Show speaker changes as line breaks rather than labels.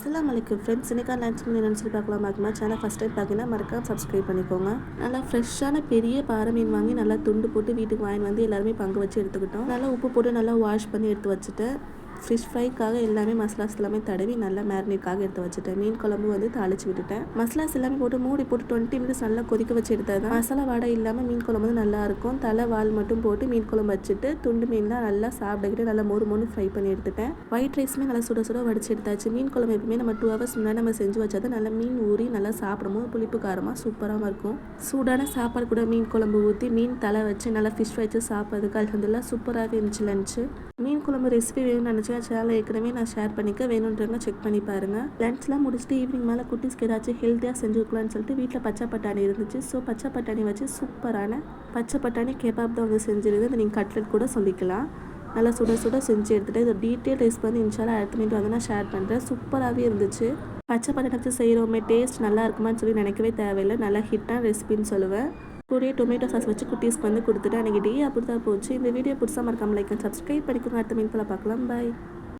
அஸ்ஸலாமு அலைக்கும் ஃப்ரெண்ட்ஸ். இன்றைக்கான லன்ச் மெனு என்னன்னு சொல்லி பார்க்கலாம். பார்க்கமா சேனல் ஃபஸ்ட் டைம் பார்த்தீங்கன்னா மறக்காம சப்ஸ்கிரைப் பண்ணிக்கோங்க. நல்லா ஃப்ரெஷ்ஷான பெரிய பாறை மீன் வாங்கி நல்லா துண்டு போட்டு வீட்டுக்கு வாங்கி வந்து எல்லாருமே பங்கு வச்சு எடுத்துக்கிட்டோம். நல்லா உப்பு போட்டு நல்லா வாஷ் பண்ணி எடுத்து வச்சுட்டு ஃபிஷ் ஃப்ரைக்காக எல்லாமே மசாலாஸ் எல்லாமே தடவி நல்லா மேரினேட்காக எடுத்து வச்சுட்டேன். மீன் குழம்பு வந்து தாளிச்சு விட்டுட்டேன். மசாலாஸ் எல்லாமே போட்டு மூடி போட்டு 20 மினிட்ஸ் நல்லா கொதிக்க வச்சு எடுத்தால் தான் மசாலா வாடை இல்லாமல் மீன் குழம்பு வந்து நல்லா இருக்கும். தலை வால் மட்டும் போட்டு மீன் குழம்பு வச்சுட்டு துண்டு மீன்லாம் நல்லா சாப்பிட்டுக்கிட்டு நல்லா மொறு ஃப்ரை பண்ணி எடுத்துட்டேன். ஒயிட் ரைஸுமே நல்லா சுட சுட வடிச்சு எடுத்தாச்சு. மீன் குழம்பு எப்பவுமே நம்ம 2 ஹவர்ஸ் முன்னாடி நம்ம செஞ்சு வச்சா தான் நல்லா மீன் ஊறி நல்லா சாப்பிடும்போது புளிப்பு காரமாக சூப்பராக இருக்கும். சூடான சாப்பாடு கூட மீன் குழம்பு ஊற்றி மீன் தலை வச்சு நல்லா ஃபிஷ் வச்சு சாப்பிட்றதுக்கு அல்ஹம்துலில்லாஹ் சூப்பராகவே இருந்துச்சு லன்ச்சு. மீன் குழம்பு ரெசிபி வேணும்னு நினச்சா சேனல் ஏற்கனவே நான் ஷேர் பண்ணிக்க, வேணுன்றவங்க செக் பண்ணி பாருங்கள். லன்ச்லாம் முடிச்சுட்டு ஈவினிங் மேலே குட்டீஸ்க்கு ஏதாச்சும் ஹெல்த்தியாக செஞ்சு வைக்கலான்னு சொல்லிட்டு வீட்டில் பச்சை பட்டாணி இருந்துச்சு. ஸோ பச்சை பட்டாணி வச்சு சூப்பரான பச்சை பட்டாணி கேபாப் தான் வந்து செஞ்சிருது. அதை நீங்கள் கட்லெட் கூட சொல்லிக்கலாம். நல்லா சுட சுட செஞ்சு எடுத்துகிட்டு இதை டீட்டெயில் ரெசிபி வந்து இன்ஷால்லா அடுத்த மினிட் வந்து நான் ஷேர் பண்ணுறேன். சூப்பராகவே இருந்துச்சு. பச்சை பட்டாணி வச்சு செய்கிறோமே டேஸ்ட் நல்லா இருக்குமான்னு சொல்லி நினைக்கவே தேவையில்லை. நல்லா ஹிட்டான ரெசிபின்னு சொல்லுவேன். கூடயே டொமேட்டோ சாஸ் வச்சு குட்டீஸ்க்கு வந்து கொடுத்துட்டு அன்றைக்கி டே அப்படி தான் போச்சு. இந்த வீடியோ பிடிச்சா மறக்காம லைக் அண்ட் சப்ஸ்கிரைப் பண்ணிக்கோங்க. அடுத்த மீன் பார்க்கலாம். பாய்.